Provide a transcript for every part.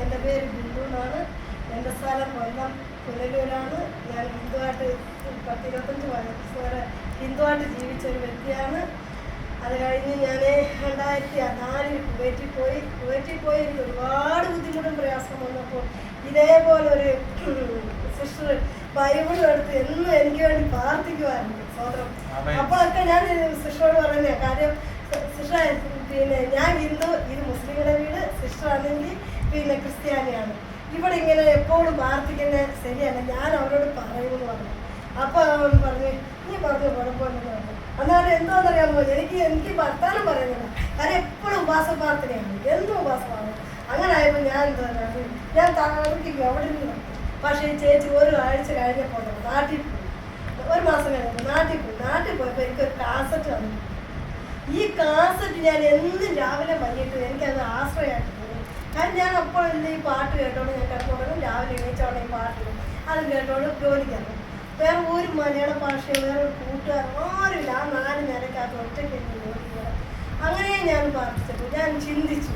എൻ്റെ പേര് ബിന്ദു എന്നാണ്. എൻ്റെ സ്ഥലം കൊല്ലം പുനലൂരാണ്. ഞാൻ ഹിന്ദുവായിട്ട് 10-25 വയസ്സ് വരെ ഹിന്ദുവായിട്ട് ജീവിച്ച ഒരു വ്യക്തിയാണ്. അത് കഴിഞ്ഞ് ഞാൻ 2004 കുവൈറ്റിൽ പോയി എനിക്ക് ഒരുപാട് ബുദ്ധിമുട്ടും പ്രയാസം വന്നപ്പോൾ ഇതേപോലെ ഒരു സിസ്റ്റർ ബൈബിളും എടുത്ത് എന്നും എനിക്ക് വേണ്ടി പ്രാർത്ഥിക്കുമായിരുന്നു. സ്വതന്ത്രം അപ്പോഴൊക്കെ ഞാൻ സിസ്റ്ററോട് പറയുന്ന കാര്യം, സിസ്റ്റർ പിന്നെ ഞാൻ ഹിന്ദു, ഇത് മുസ്ലിങ്ങളുടെ വീട്, സിസ്റ്റർ ആണെങ്കിൽ പിന്നെ ക്രിസ്ത്യാനിയാണ്, ഇവിടെ ഇങ്ങനെ എപ്പോഴും പ്രാർത്ഥിക്കുന്നത് ശരിയല്ല, ഞാൻ അവരോട് പറയുമെന്ന് പറഞ്ഞു. അപ്പോൾ അവൻ പറഞ്ഞു നീ പറഞ്ഞു കുഴപ്പമില്ലെന്ന് പറഞ്ഞു. അന്നേരം എന്തോന്നറിയാമോ, എനിക്ക് വർത്താനം പറയുന്നില്ല, കാര്യം എപ്പോഴും ഉപാസ പ്രാർത്ഥനയാണ്, എന്നും ഉപാസമാണ്. അങ്ങനെ ആയപ്പോൾ ഞാൻ എന്താ പറയുക, ഞാൻ താമസിക്കും അവിടെ നിന്ന്. പക്ഷേ ഈ ചേച്ചി ഒരു ആഴ്ച കഴിഞ്ഞപ്പോൾ നാട്ടിൽ പോയി, 1 മാസം കഴിഞ്ഞപ്പോൾ നാട്ടിൽ പോയപ്പോൾ എനിക്കൊരു കാസറ്റ് വന്നു. ഈ കാസറ്റ് ഞാൻ എന്നും രാവിലെ വൈകിട്ട് എനിക്കത് ആശ്രയമായിട്ട് തോന്നി. കാരണം ഞാൻ അപ്പോൾ ഈ പാട്ട് കേട്ടോണ്ട് ഞാൻ കിടന്നുകൊണ്ടും രാവിലെ എണീച്ചോണ്ട് ഈ പാട്ട് അത് കേട്ടോണ്ട് ജോലിക്കാണ്. വേറെ ഒരു മലയാള ഭാഷയോ വേറെ ഒരു കൂട്ടുകാരൻ ആരുമില്ല. ആ 4 നിലയ്ക്കകത്ത് ഒറ്റയ്ക്ക് ജോലിക്കുക. അങ്ങനെ ഞാൻ പ്രാർത്ഥിച്ചപ്പോൾ ഞാൻ ചിന്തിച്ചു,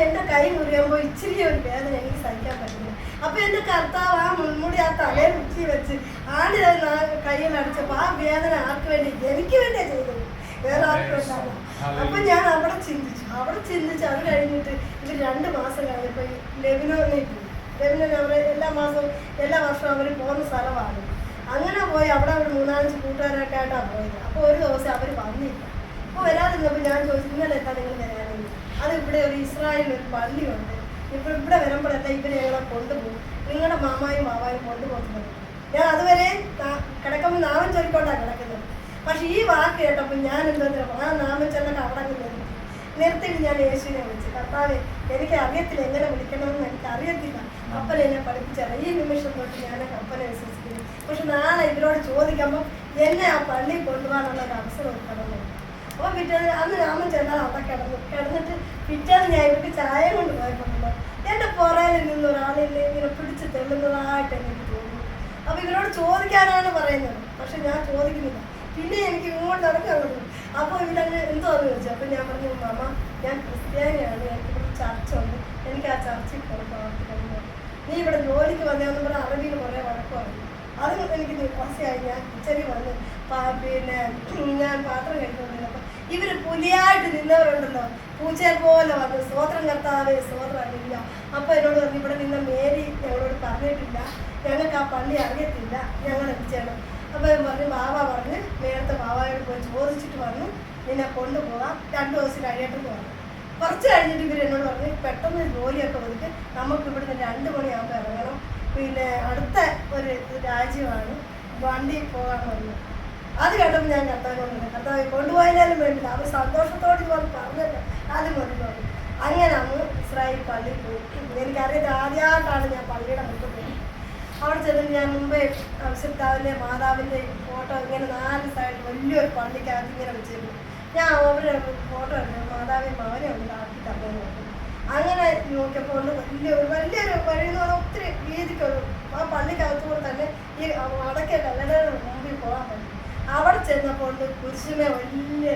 എൻ്റെ കൈ മുറിയുമ്പോൾ ഇച്ചിരി ഒരു വേദന എനിക്ക് സഹിക്കാൻ പറ്റില്ല. അപ്പോൾ എൻ്റെ കർത്താവ് ആ മുൻമുടി ആ തലയിൽ ഉച്ചി വെച്ച് ആണ്ട് കയ്യിൽ അടിച്ചപ്പോൾ ആ വേദന ആർക്ക് വേണ്ടി? എനിക്ക് വേണ്ടിയാണ് ചെയ്തത്, വേറെ ആർക്കും വേണ്ടാണ്. അപ്പം ഞാൻ അവിടെ ചിന്തിച്ചു. അത് കഴിഞ്ഞിട്ട് ഇത് 2 മാസം കഴിഞ്ഞപ്പോൾ ലെബനോനിൽ പോയി. അവർ എല്ലാ വർഷവും അവർ പോകുന്ന സ്ഥലമാണ്. അങ്ങനെ പോയി അവിടെ ഒരു 3-5 കൂട്ടുകാരൊക്കെ ആയിട്ടാണ് പോയത്. അപ്പോൾ ഒരു ദിവസം അവർ വന്നില്ല. അപ്പോൾ വരാതിരുന്നപ്പോൾ ഞാൻ ചോദിച്ചു, ഇന്നലെ എന്താ നിങ്ങൾ വരാനില്ല? അത് ഇവിടെ ഒരു ഇസ്രായേലിൽ ഒരു പള്ളിയുണ്ട്, ഇവിടെ വരുമ്പോഴല്ല ഇവരെ ഞങ്ങളെ കൊണ്ടുപോകും, നിങ്ങളുടെ മാമായും കൊണ്ടുപോകുന്നത്. ഞാൻ അതുവരെ കിടക്കുമ്പോൾ നാമം ചൊല്ലിക്കൊണ്ടാണ് കിടക്കുന്നത്. പക്ഷെ ഈ വാക്ക് കേട്ടപ്പോൾ ഞാൻ എന്തോ ആ നാമം ചൊല്ലൊക്കെ അവിടെ നിർത്തിയിട്ട് ഞാൻ യേശുവിനെ വിളിച്ചു, കർത്താവേ എനിക്ക് അറിയത്തില്ല, എങ്ങനെ വിളിക്കണമെന്ന് എനിക്ക് അറിയത്തില്ല, അപ്പനെ എന്നെ പഠിപ്പിച്ചറിയാം. ഈ നിമിഷം തൊട്ട് ഞാൻ അപ്പനെ വിശ്വസിക്കുന്നു. പക്ഷെ നാളെ ഇവരോട് ചോദിക്കുമ്പോൾ എന്നെ ആ പള്ളിയിൽ കൊണ്ടുപോകാനുള്ള ഒരു അവസരം ഒരുക്കണം. അപ്പോൾ പിറ്റേന്ന് അന്ന് നാമം ചെന്നാൽ അവിടെ കിടന്നിട്ട് പിറ്റേന്ന് ഞാൻ ഇവർക്ക് ചായ കൊണ്ട് പോയപ്പോഴല്ലോ എൻ്റെ പുറയിൽ നിന്ന് ഒരാളിനെ ഇങ്ങനെ പിടിച്ച് തെള്ളുന്നതായിട്ട് എനിക്ക് തോന്നുന്നു. അപ്പോൾ ഇവരോട് ചോദിക്കാനാണ് പറയുന്നത്, പക്ഷെ ഞാൻ ചോദിക്കുന്നില്ല. പിന്നെ എനിക്ക് ഇങ്ങോട്ട് നടക്കാൻ പറ്റും. അപ്പോൾ ഇവരങ്ങ് എന്തോന്ന് ചോദിച്ചു. അപ്പോൾ ഞാൻ പറഞ്ഞു, മാമ ഞാൻ ക്രിസ്ത്യാനിയാണ്, എനിക്കിവിടെ ചർച്ചുണ്ട്, എനിക്ക് ആ ചർച്ചിൽ പ്രവർത്തിക്കുന്നു. നീ ഇവിടെ ജോലിക്ക് വന്നതെന്ന് പറഞ്ഞാൽ അറബിയിൽ കുറേ വഴക്കമായിരുന്നു. അത് എനിക്ക് നിവാസിയായി ഞാൻ കിച്ചടി വന്ന് പിന്നെ ഞാൻ പാത്രം കഴിച്ചുകൊണ്ടിരുന്നപ്പോൾ ഇവർ പുലിയായിട്ട് നിന്നവരുണ്ടല്ലോ, പൂച്ചയെ പോലെ വന്ന് സ്തോത്രം കർത്താവേ സ്തോത്രമില്ല. അപ്പോൾ എന്നോട് പറഞ്ഞു, ഇവിടെ നിന്ന മേരി ഞങ്ങളോട് പറഞ്ഞിട്ടില്ല, ഞങ്ങൾക്ക് ആ പള്ളി അറിയത്തില്ല, ഞങ്ങൾ എന്ത് ചെയ്യണം? അപ്പോൾ പറഞ്ഞു, ബാബ പറഞ്ഞ് നേരത്തെ ബാബായോട് പോയി ചോദിച്ചിട്ട് വന്നു, നിന്നെ കൊണ്ടുപോകാം, 2 ദിവസം കഴിയട്ടെന്ന് പറഞ്ഞു. കുറച്ച് കഴിഞ്ഞിട്ട് ഇവർ എന്നോട് പറഞ്ഞു, പെട്ടെന്ന് ജോലിയൊക്കെ ഒതുക്കി നമുക്ക് ഇവിടുന്ന് 2 മണിയാകുമ്പോൾ ഇറങ്ങണം, പിന്നെ അടുത്ത ഒരു രാജ്യമാണ്, വണ്ടി പോകാൻ പറഞ്ഞു. അത് കേട്ടപ്പോൾ ഞാൻ കർത്താവിനോട് കർത്താവ് കൊണ്ടുപോയാലും വേണ്ടില്ല, അവർ സന്തോഷത്തോടെ പറഞ്ഞല്ലോ ആദ്യം കൊണ്ടുപോകും. അങ്ങനെ അന്ന് ഇസ്രായേൽ പള്ളിയിൽ പോയി. എനിക്കറിയാം ആദ്യമായിട്ടാണ് ഞാൻ പള്ളിയുടെ മുന്നിൽ പോയി. അവിടെ ചെന്നിട്ട് ഞാൻ മുമ്പേ ഔഷധാവിൻ്റെ മാതാവിൻ്റെ ഫോട്ടോ ഇങ്ങനെ 4 സൈഡ് വലിയൊരു പള്ളിക്കകത്ത് ഇങ്ങനെ വെച്ചിരുന്നു. ഞാൻ അവരുടെ ഫോട്ടോ എടുത്തു, മാതാവിൻ്റെ മകനെ ഉണ്ടാക്കി തന്നു. അങ്ങനെ നോക്കിയപ്പോൾ വലിയൊരു വഴി എന്ന് പറഞ്ഞാൽ ഒത്തിരി വീതിക്കൊരു ആ പള്ളിക്കകത്തുകൂടെ തന്നെ ഈ അടയ്ക്ക കല്ലടയുടെ മുമ്പിൽ പോകാൻ പറ്റും. അവിടെ ചെന്നപ്പോൾ കുരിശുമേ വലിയ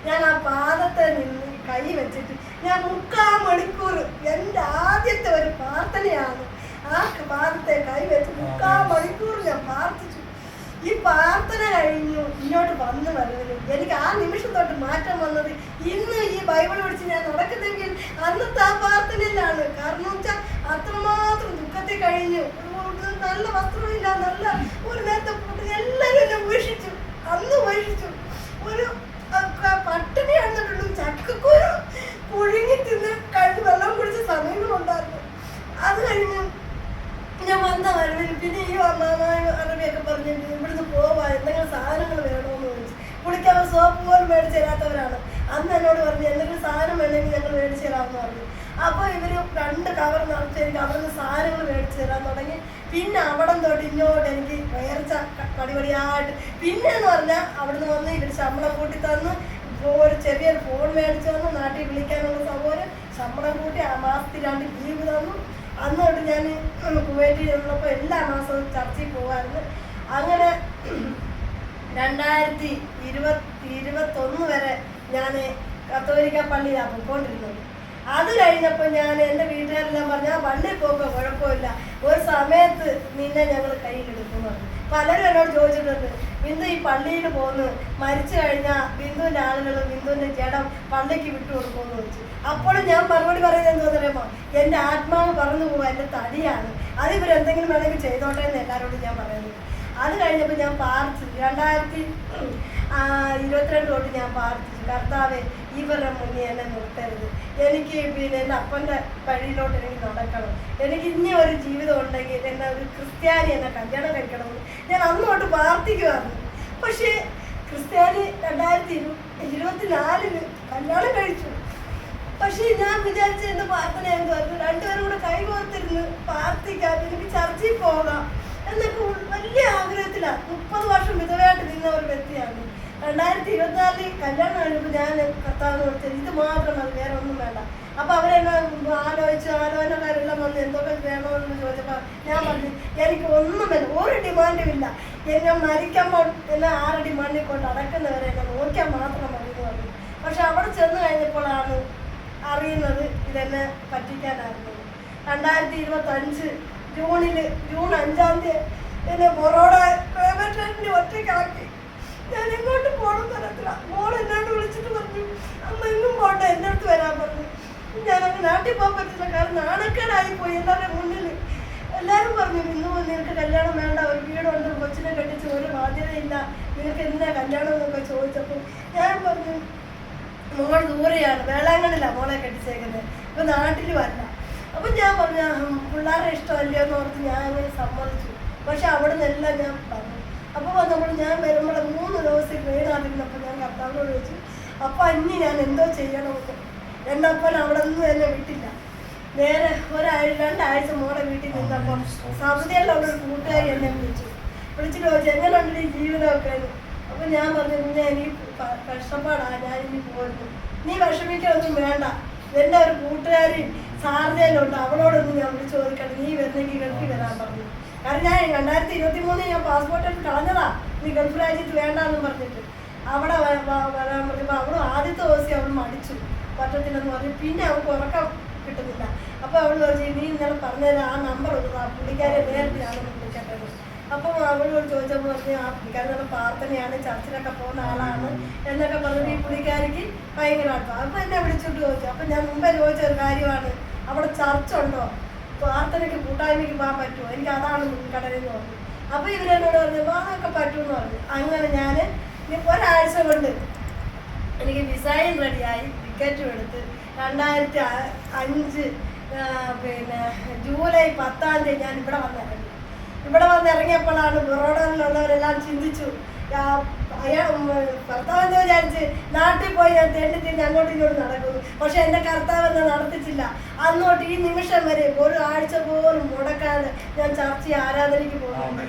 ഞാൻ ആ പാദത്തെ നിന്ന് കൈ വെച്ചിട്ട് ഞാൻ 3/4 മണിക്കൂർ എൻ്റെ ആദ്യത്തെ ഒരു പ്രാർത്ഥനയാണ്. ആ പാദത്തെ കൈ വെച്ച് 3/4 മണിക്കൂർ ഞാൻ പ്രാർത്ഥിച്ചു. ഈ പ്രാർത്ഥന കഴിഞ്ഞു ഇങ്ങോട്ട് വന്നു വരുന്നത് എനിക്ക് ആ നിമിഷം തൊട്ട് മാറ്റം വന്നത്. ഇന്ന് ഈ ബൈബിൾ പഠിച്ച് ഞാൻ നടക്കുന്നെങ്കിൽ അന്നത്തെ ആ പ്രാർത്ഥനയിലാണ്. കാരണം വെച്ചാൽ അത്രമാത്രം ദുഃഖത്തിൽ കഴിഞ്ഞു. നല്ല വസ്ത്രമില്ല, നല്ല ഒരു നേരത്തെ ഫുഡ് എല്ലാവരും എന്നെ ഉപേക്ഷിച്ചു. അന്ന് ഉപേക്ഷിച്ചു. ഒരു പട്ടിണി കണ്ടിട്ടുള്ളൂ, ചക്കക്കൂര് പുഴുങ്ങി തിന്ന് കഴിഞ്ഞ് വെള്ളം കുടിച്ച സമയങ്ങളുണ്ടായിരുന്നു. അത് കഴിഞ്ഞ് ഞാൻ വന്ന വരവിൽ പിന്നെ ഈ അറബിയൊക്കെ പറഞ്ഞിട്ട് ഇവിടുന്ന് പോവാ, എന്തെങ്കിലും സാധനങ്ങൾ വേണമെന്ന് ചോദിച്ചു. കുളിക്കാൻ സോപ്പ് പോലും മേടിച്ച് തരാത്തവരാണ്. അന്ന് എന്നോട് പറഞ്ഞു, എന്തെങ്കിലും സാധനം വേണമെങ്കിൽ ഞങ്ങൾ മേടിച്ച് തരാമെന്ന് പറഞ്ഞു. അപ്പോൾ ഇവർ 2 കവർ നിറച്ച് എനിക്ക് അവിടെ നിന്ന് സാധനങ്ങൾ മേടിച്ച് തരാൻ തുടങ്ങി. പിന്നെ അവിടം തൊട്ട് ഇങ്ങോട്ട് എനിക്ക് വേർച്ച പടിപടിയായിട്ട്. പിന്നെയെന്ന് പറഞ്ഞാൽ അവിടുന്ന് വന്ന് ഇവർ ശമ്പളം കൂട്ടി തന്ന് ഒരു ചെറിയൊരു ഫോൺ മേടിച്ച് തന്നു, നാട്ടിൽ വിളിക്കാനുള്ള സൗകര്യം ശമ്പളം കൂട്ടി ആ മാസത്തിൽ 2 ലീവ് തന്നു. അന്ന് തൊട്ട് ഞാൻ കുവൈറ്റിൽ ഉള്ളപ്പോൾ എല്ലാ മാസവും ചർച്ചയിൽ പോകുമായിരുന്നു. അങ്ങനെ 2021 വരെ ഞാൻ കത്തോലിക്ക പള്ളിയിലാണ് പോയിക്കൊണ്ടിരുന്നത്. അത് കഴിഞ്ഞപ്പോൾ ഞാൻ എൻ്റെ വീട്ടുകാരെല്ലാം പറഞ്ഞു ആ പള്ളിയിൽ പോക്കോ കുഴപ്പമില്ല, ഒരു സമയത്ത് നിന്നെ ഞങ്ങൾ കയ്യിലെടുക്കുമെന്ന് പറഞ്ഞു. പലരും എന്നോട് ചോദിച്ചിട്ടുണ്ട്, ബിന്ദു ഈ പള്ളിയിൽ പോന്ന് മരിച്ചു കഴിഞ്ഞാൽ ബിന്ദുവിൻ്റെ ആളുകൾ ബിന്ദുവിൻ്റെ ജഡം പള്ളിക്ക് വിട്ടു കൊടുക്കുമെന്ന് ചോദിച്ചു. അപ്പോഴും ഞാൻ മറുപടി പറയുന്നത് എന്താണെന്ന് അറിയാമോ, എൻ്റെ ആത്മാവ് പറന്നു പോവാ, എൻ്റെ തടിയാണ്, അത് ഇവരെന്തെങ്കിലും വേണമെങ്കിൽ ചെയ്തോട്ടെ എന്ന് എല്ലാവരോടും ഞാൻ പറയുന്നത്. അത് കഴിഞ്ഞപ്പോൾ ഞാൻ പ്രാർത്ഥിച്ചു. 2022 തൊട്ട് ഞാൻ പ്രാർത്ഥിച്ചു, കർത്താവേ ഇവരുടെ മുന്നേ എന്നെ നിർത്തരുത്, എനിക്ക് പിന്നെ എൻ്റെ അപ്പൻ്റെ വഴിയിലോട്ട് എനിക്ക് നടക്കണം, എനിക്ക് ഇനി ഒരു ജീവിതം ഉണ്ടെങ്കിൽ എന്നെ ഒരു ക്രിസ്ത്യാനി എന്നെ കല്യാണം കഴിക്കണമെന്ന് ഞാൻ അന്നോട്ട് പ്രാർത്ഥിക്കുമായിരുന്നു. പക്ഷേ ക്രിസ്ത്യാനി 2024 കല്യാണം കഴിച്ചു. പക്ഷേ ഞാൻ വിചാരിച്ചിരുന്ന പ്രാർത്ഥന എന്തായിരുന്നു, രണ്ടുപേരും കൂടെ കൈകോർത്തിരുന്ന് പ്രാർത്ഥിക്കാം, എനിക്ക് ചർച്ചയിൽ പോകാം എന്നൊക്കെ വലിയ ആഗ്രഹത്തിലാണ്. 30 വർഷം വിധവയായിട്ട് നിന്ന ഒരു വ്യക്തിയാണ്. 2024 കല്യാണം കഴിഞ്ഞപ്പോൾ ഞാൻ കർത്താവിന് കൊടുത്തത് ഇത് മാത്രം മതി, വേറെ ഒന്നും വേണ്ട. അപ്പോൾ അവരെന്നെ ആലോചനക്കാരെല്ലാം വന്ന് എന്തൊക്കെ വേണമെന്ന് ചോദിച്ചപ്പോൾ ഞാൻ പറഞ്ഞു എനിക്ക് ഒന്നും വേണ്ട, ഒരു ഡിമാൻഡും ഇല്ല, എന്നെ മരിക്കുമ്പോൾ എന്നെ 6 അടി മണ്ണിൽ കൊണ്ട് അടക്കുന്നവരെ എന്നെ നോക്കിയാൽ മാത്രം മതി എന്ന് പറഞ്ഞു. പക്ഷെ അവിടെ ചെന്ന് കഴിഞ്ഞപ്പോഴാണ് അറിയുന്നത് ഇതെന്നെ പറ്റിക്കാനായിരുന്നു. 2025 ജൂൺ 5-ാം തീയതി എന്നെ ബൊറോഡ പ്രൈവറ്റ് ഒറ്റയ്ക്കാക്കി. ഞാൻ എങ്ങോട്ട് പോകണം തരത്തില്ല. മോൾ എന്നോട് വിളിച്ചിട്ട് പറഞ്ഞു അമ്മ എങ്ങും പോട്ടെ, എൻ്റെ അടുത്ത് വരാൻ പറഞ്ഞു. ഞാനങ്ങ് നാട്ടിൽ പോകാൻ പറ്റില്ല, കാരണം നാണക്കേടായിപ്പോയി എല്ലാവരുടെ മുന്നിൽ. എല്ലാവരും പറഞ്ഞു ഇന്ന് നിനക്ക് കല്യാണം വേണ്ട, ഒരു വീടുണ്ട്, കൊച്ചിനെ കെട്ടിച്ച് ഒരു ബാധ്യതയില്ല, നിനക്ക് എന്തിനാ കല്യാണം എന്നൊക്കെ ചോദിച്ചപ്പോൾ ഞാൻ പറഞ്ഞു മോൾ ദൂരെയാണ്, വേളാങ്കണ്ണിലാണ് മോളെ കെട്ടിച്ചേക്കുന്നത്, ഇപ്പം നാട്ടിൽ വരില്ല. അപ്പം ഞാൻ പറഞ്ഞു പിള്ളേരുടെ ഇഷ്ടമല്ലയോ എന്ന് ഓർത്ത് ഞാൻ അങ്ങനെ സമ്മതിച്ചു. പക്ഷെ അവിടെ നിന്നെല്ലാം ഞാൻ പറഞ്ഞു. അപ്പോൾ നമ്മൾ ഞാൻ വരുമ്പോൾ 3 ദിവസം ട്രെയിനാതിരുന്നപ്പോൾ ഞാൻ കർത്താവിനോട് ചോദിച്ചു, അപ്പോൾ അന്നി ഞാൻ എന്തോ ചെയ്യണമെന്ന്. എൻ്റെ അപ്പൻ അവിടെ നിന്ന് എന്നെ വിട്ടില്ല. നേരെ 2 ആഴ്ച മോളെ വീട്ടിൽ നിന്നപ്പം സൗദിയിലുള്ള ഒരു കൂട്ടുകാരി എന്നെ വിളിച്ചിട്ട് ചോദിച്ചു എങ്ങനെയുണ്ട് ഈ ജീവിതമൊക്കെ. അപ്പം ഞാൻ പറഞ്ഞു ഞാൻ ഈ കഷ്ടപ്പാടാണ്, ഞാനിനി പോരുന്നു, നീ വിഷമിക്കൊന്നും വേണ്ട, എൻ്റെ ഒരു കൂട്ടുകാരി സാർജയിലുണ്ട്, അവളോടൊന്നും ഞാൻ വിളിച്ച് ചോദിക്കണം, നീ വരുന്നെങ്കിൽ ഗൾഫിൽ വരാൻ പറഞ്ഞു. കാരണം ഞാൻ 2023 ഞാൻ പാസ്പോർട്ട് എടുത്ത് കളഞ്ഞതാ, നീ ഗൾഫ് രാജ്യത്ത് വേണ്ടാന്ന് പറഞ്ഞിട്ട്. അവിടെ വരാൻ പറഞ്ഞപ്പോൾ അവൾ ആദ്യത്തെ ദിവസം അവൾ മടിച്ചു, പറ്റത്തില്ലെന്ന് പറഞ്ഞു. പിന്നെ അവൾക്ക് ഉറക്കം കിട്ടുന്നില്ല. അപ്പോൾ അവൾ ചോദിച്ചു നീ ഇന്നലെ പറഞ്ഞുതരാം, ആ നമ്പർ ഒന്ന് പുള്ളിക്കാരെ നേരത്തിലാണെന്ന് വിളിക്കേണ്ടത്. അപ്പം അവളോട് ചോദിച്ചപ്പോൾ പറഞ്ഞു ആ പുള്ളിക്കാരി നല്ല പ്രാർത്ഥനയാണ്, ചർച്ചിലൊക്കെ പോകുന്ന ആളാണ് എന്നൊക്കെ പറഞ്ഞിട്ട് ഈ പുള്ളിക്കാരിക്ക് ഭയങ്കര അടുപ്പം. അപ്പം എന്നെ വിളിച്ചിട്ട് ചോദിച്ചു. അപ്പം ഞാൻ മുമ്പേ ചോദിച്ച ഒരു കാര്യമാണ്, അവിടെ ചർച്ചുണ്ടോ, പ്രാർത്ഥനയ്ക്ക് കൂട്ടായ്മയ്ക്ക് പോകാൻ പറ്റുമോ, എനിക്ക് അതാണ് മുൻകടലെന്ന് പറഞ്ഞു. അപ്പോൾ ഇവരെന്നോട് പറഞ്ഞു അതൊക്കെ പറ്റുമെന്ന് പറഞ്ഞു. അങ്ങനെ ഞാൻ ഒരാഴ്ച കൊണ്ട് എനിക്ക് വിസയും റെഡിയായി, ടിക്കറ്റും എടുത്ത് 2005 പിന്നെ ജൂലൈ 10-ാം തീയതി ഞാൻ ഇവിടെ വന്നിറങ്ങി. ഇവിടെ വന്നിറങ്ങിയപ്പോഴാണ് ബൊറോഡയിലുള്ളവരെല്ലാം ചിന്തിച്ചു ഭർത്താവെന്ന് വിചാരിച്ച് നാട്ടിൽ പോയി ഞാൻ തേണ്ടി തിരിഞ്ഞ് അങ്ങോട്ടും ഇങ്ങോട്ട് നടക്കുന്നു. പക്ഷെ എൻ്റെ കർത്താവ് എന്നെ നടത്തിച്ചില്ല. അന്നോട്ട് ഈ നിമിഷം വരെ ഒരു ആഴ്ച പോലും മുടക്കാതെ ഞാൻ ചർച്ച ആരാധനയ്ക്ക് പോകുന്നുണ്ട്.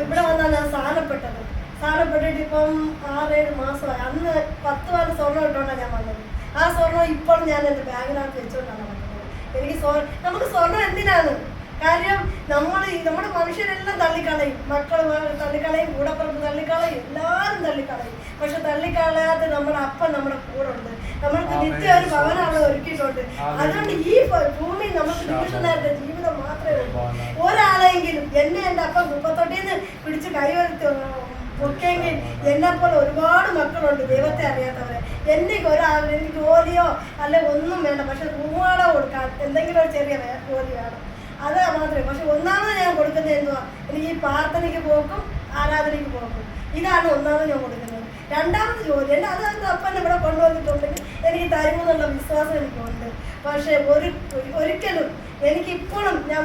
ഇവിടെ വന്നാൽ ഞാൻ സ്ഥാനപ്പെട്ടിട്ട് ഇപ്പം 6-7 മാസമായി. അന്ന് 10 പവൻ സ്വർണ്ണം ഇട്ടുകൊണ്ടാണ് ഞാൻ വന്നത്. ആ സ്വർണ്ണം ഇപ്പോൾ ഞാൻ എൻ്റെ ബാഗിനകത്ത് വെച്ചുകൊണ്ടാണ് വന്നത്. എനിക്ക് നമുക്ക് സ്വർണ്ണം എന്തിനാണ്? കാര്യം നമ്മുടെ മനുഷ്യരെല്ലാം തള്ളിക്കളയും, മക്കൾ തള്ളിക്കളയും, കൂടപ്പുറത്ത് തള്ളിക്കളയും, എല്ലാവരും തള്ളിക്കളയും. പക്ഷെ തള്ളിക്കളയാതെ നമ്മുടെ അപ്പൻ നമ്മുടെ കൂടെ ഉണ്ട്, നമ്മൾക്ക് നിത്യ ഒരു ഭവനം അവിടെ ഒരുക്കിയിട്ടുണ്ട്. അതുകൊണ്ട് ഈ ഭൂമി നമുക്ക് നിമിഷ നേരത്തെ ജീവിതം മാത്രമേ ഉള്ളൂ. ഒരാളെങ്കിലും എന്നെ എൻ്റെ അപ്പൻ 38-ന്ന് പിടിച്ച് കൈവരുത്തി ഒക്കെയെങ്കിൽ എന്നെപ്പോലെ ഒരുപാട് മക്കളുണ്ട് ദൈവത്തെ അറിയാത്തവരെ. എനിക്ക് എനിക്ക് ജോലിയോ അല്ലെ ഒന്നും വേണ്ട, പക്ഷെ റൂമാടോ കൊടുക്കാൻ എന്തെങ്കിലും ഒരു ചെറിയ ജോലി വേണം, അത് മാത്രമേ. പക്ഷെ ഒന്നാമത് ഞാൻ കൊടുക്കുന്നത് എന്തുവാ, എനിക്ക് ഈ പ്രാർത്ഥനയ്ക്ക് പോക്കും ആരാധനയ്ക്ക് പോക്കും, ഇതാണ് ഒന്നാമത് ഞാൻ കൊടുക്കുന്നത്. രണ്ടാമത് ജോലി എൻ്റെ അത് അപ്പൻ ഇവിടെ കൊണ്ടുവന്നിട്ടുണ്ടെങ്കിൽ എനിക്ക് തരുമെന്നുള്ള വിശ്വാസം എനിക്കുണ്ട്. പക്ഷേ ഒരിക്കലും എനിക്കിപ്പോഴും ഞാൻ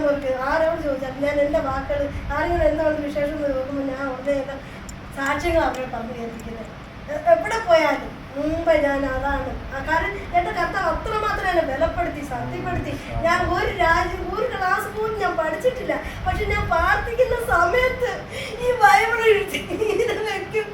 ആരോട് ചോദിച്ചാൽ ഞാൻ എൻ്റെ വാക്കുകൾ ആരെങ്കിലും എന്താണ് വിശേഷം എന്ന് നോക്കുമ്പോൾ ഞാൻ ഉടനെ എൻ്റെ സാക്ഷ്യങ്ങൾ അവരെ പറഞ്ഞു കേൾപ്പിക്കുന്നത്. എവിടെ പോയാലും മുമ്പേ ഞാൻ അതാണ്. കാരണം എൻ്റെ കർത്താവ് അത്രമാത്രം എന്നെ ബലപ്പെടുത്തി സത്യപ്പെടുത്തി. ഞാൻ ഒരു ക്ലാസ് പോലും ഞാൻ പഠിച്ചിട്ടില്ല, പക്ഷെ ഞാൻ പ്രാർത്ഥിക്കുന്ന സമയത്ത് ഈ ബൈബിൾ എഴുതി ഇങ്ങനെ വെക്കും,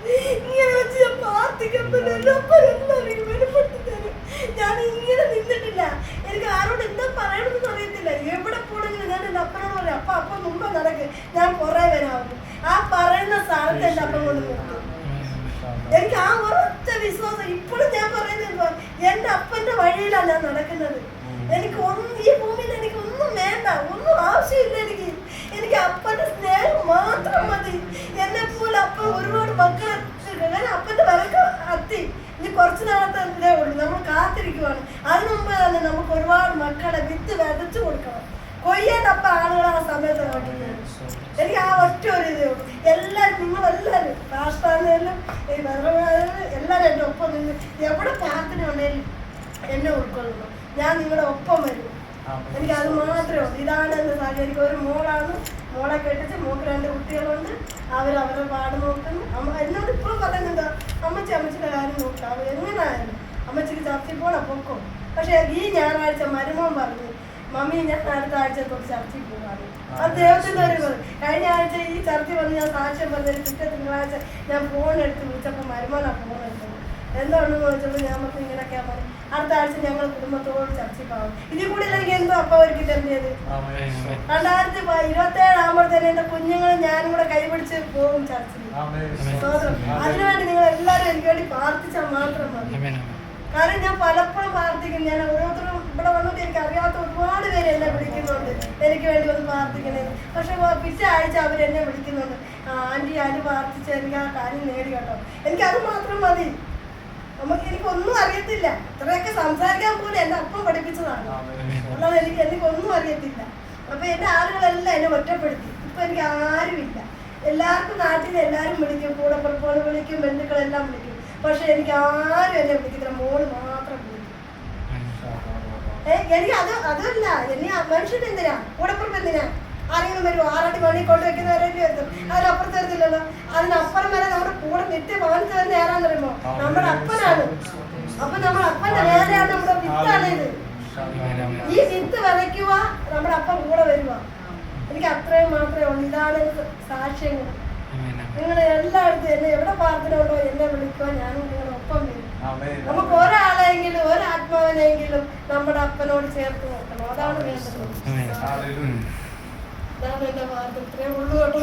ഇങ്ങനെ വെച്ച് ഞാൻ പ്രാർത്ഥിക്കുമ്പോൾ എല്ലാവരും ബലപ്പെടുത്തി തരും. ഞാൻ ഇങ്ങനെ നിന്നിട്ടില്ല, എനിക്ക് ആരോട് എന്താ പറയണമെന്ന് അറിയത്തില്ല. എവിടെ പോണെങ്കിലും ഞാൻ എൻ്റെ അപ്പനോട് പറയും, അപ്പം മുമ്പ് നടക്ക്, ഞാൻ കുറേ വരാവുന്നു. ആ പറയുന്ന സ്ഥലത്ത് എൻ്റെ അപ്പം കൊണ്ട് നിർത്തും. എനിക്ക് ആ ഒരൊറ്റ വിശ്വാസം ഇപ്പോഴും ഞാൻ പറയുന്നത് അപ്പന്റെ വഴിയിലാണ് ഞാൻ നടക്കുന്നത്. എനിക്ക് ഈ ഭൂമിയിൽ എനിക്ക് ഒന്നും വേണ്ട, ഒന്നും ആവശ്യമില്ല. എനിക്ക് അപ്പന്റെ സ്നേഹം മാത്രം മതി. എന്നെ പോലെ അപ്പൻ ഒരുപാട് മക്കളെ അപ്പന്റെ വിലക്ക് അത്തി ഇനി കുറച്ച് നാളത്തെ ഇതേ ഉള്ളൂ. നമ്മൾ കാത്തിരിക്കുവാണ്. അതിനു മുമ്പ് തന്നെ നമുക്ക് ഒരുപാട് മക്കളെ വിത്ത് വിതച്ചു കൊടുക്കണം. കൊയ്യേണ്ട അപ്പ ആളുകൾ ആ സമയത്ത് കാട്ടുന്നത്. എനിക്ക് ആ ഒറ്റ ഒരു ഇതേ ഉള്ളൂ. എല്ലാവരും നിങ്ങളെല്ലാവരും രാഷ്ട്രീയം ഈ എല്ലാവരും എൻ്റെ ഒപ്പം നിന്ന് എവിടെ പ്രാർത്ഥന ഉണ്ടെങ്കിലും എന്നെ ഉൾക്കൊള്ളണം. ഞാൻ നിങ്ങളുടെ ഒപ്പം വരും. എനിക്ക് അത് മാത്രമേ ഉള്ളൂ. ഇതാണ് എൻ്റെ സാഹചര്യം. എനിക്ക് ഒരു മോളാണ്. മോളെ കെട്ടിച്ച് മോൾക്ക് 2 കുട്ടികളുണ്ട്. അവരവരുടെ പാട് നോക്കുന്നു. എന്നോട് ഇപ്പോഴും പറയുന്നുണ്ട്, അമ്മച്ചിയുടെ കാര്യം നോക്കാം. അവർ എങ്ങനെയായാലും അമ്മച്ചിക്ക് ചർച്ചയിൽ പോകണം പൊക്കോ. പക്ഷേ ഈ ഞായറാഴ്ച മരുമോൻ പറഞ്ഞു, മമ്മി ഞാൻ അടുത്ത ആഴ്ച തൊട്ട് ചർച്ചയിൽ പോകാറ്. അത് ദൈവത്തിൻ്റെ ഒരു കഴിഞ്ഞ ആഴ്ച ഈ ചർച്ച വന്ന് ഞാൻ സാക്ഷ്യം പറഞ്ഞൊരു പിറ്റേ തിങ്കളാഴ്ച ഞാൻ ഫോൺ എടുത്ത് വിളിച്ചപ്പോൾ മരുമോനാണ് ഫോൺ എടുത്തത്. എന്താണെന്ന് ചോദിച്ചപ്പോൾ ഞാൻ പറഞ്ഞു ഇങ്ങനെയൊക്കെയാ പറഞ്ഞു. അടുത്ത ആഴ്ച ഞങ്ങൾ കുടുംബത്തോട് ചർച്ചയിൽ പോകും. ഇതിൽ കൂടി എനിക്ക് എന്തോ അപ്പം അവർക്ക് തരുന്നത്. 2027 ആകുമ്പോഴത്തേന് എൻ്റെ കുഞ്ഞുങ്ങൾ ഞാനും കൂടെ കൈപിടിച്ച് പോകും ചർച്ചയിൽ. അതിനുവേണ്ടി നിങ്ങൾ എല്ലാവരും എനിക്ക് വേണ്ടി പ്രാർത്ഥിച്ചാൽ മാത്രം മതി. കാരണം ഞാൻ പലപ്പോഴും പ്രാർത്ഥിക്കും. ഞാൻ ഓരോരുത്തരും ഇവിടെ വന്നിട്ട് എനിക്ക് അറിയാത്ത ഒരുപാട് പേര് എന്നെ വിളിക്കുന്നുണ്ട് എനിക്ക് വേണ്ടി ഒന്ന് പ്രാർത്ഥിക്കണേ. പക്ഷെ പിറ്റേ ആഴ്ച അവരെന്നെ വിളിക്കുന്നുണ്ട്, ആൻറ്റി പ്രാർത്ഥിച്ച് എനിക്ക് ആ കാര്യം നേടി കേട്ടോ. എനിക്കത് മാത്രം മതി. എനിക്കൊന്നും അറിയത്തില്ല. ഇത്രയൊക്കെ സംസാരിക്കാൻ പോലും എൻ്റെ അപ്പം പഠിപ്പിച്ചതാണ്. അല്ലാതെ എനിക്കൊന്നും അറിയത്തില്ല. അപ്പൊ എൻ്റെ ആളുകളെല്ലാം എന്നെ ഒറ്റപ്പെടുത്തി. ഇപ്പൊ എനിക്ക് ആരുമില്ല. എല്ലാവർക്കും നാട്ടിൽ എല്ലാവരും വിളിക്കും, കൂടെ പുറപ്പോട് വിളിക്കും, ബന്ധുക്കളെല്ലാം വിളിക്കും. പക്ഷെ എനിക്ക് ആരും എന്നെ വിളിക്കത്തില്ല. മോള് മാത്രം വിളിക്കും. എനിക്ക് അതല്ല, എന്നെ മനുഷ്യൻ എന്തിനാ, കൂടപ്പുറം എന്തിനാ? ആരെങ്കിലും വരുമോ? 6 മണി കൊണ്ട് വെക്കുന്നവരെങ്കിലും എത്തും. അതിനപ്പുറത്ത് തരത്തില്ലല്ലോ. അതിനപ്പുറം വരെ നമ്മുടെ കൂടെ നിത്യം വാങ്ങിച്ചു തന്നെ ആരാന്ന് പറയുമ്പോ നമ്മുടെ അപ്പനാണ്. അപ്പൊ നമ്മുടെ അപ്പന്റെ വേലയാണ്, നമ്മുടെ വിത്താണ് ഇത്. ഈ വിത്ത് വിതയ്ക്കുക, നമ്മുടെ അപ്പൻ കൂടെ വരുക. എനിക്ക് അത്രയും മാത്രമേ ഉള്ളൂ. ഇതാണ് സാക്ഷ്യങ്ങൾ. നിങ്ങൾ എല്ലായിടത്തും എന്നെ എവിടെ പ്രാർത്ഥന ഉണ്ടോ എന്നെ വിളിക്കുക, ഞാനും നിങ്ങളുടെ ഒപ്പം വരും. നമുക്ക് ഒരാളെങ്കിലും ഒരാത്മാവിനെങ്കിലും നമ്മുടെ അപ്പനോട് ചേർത്ത് നോക്കണം. അതാണ് വേണ്ടത്. അതാണ് എന്റെ വാർത്ത. ഇത്രയും ഉള്ളു കേട്ടോ.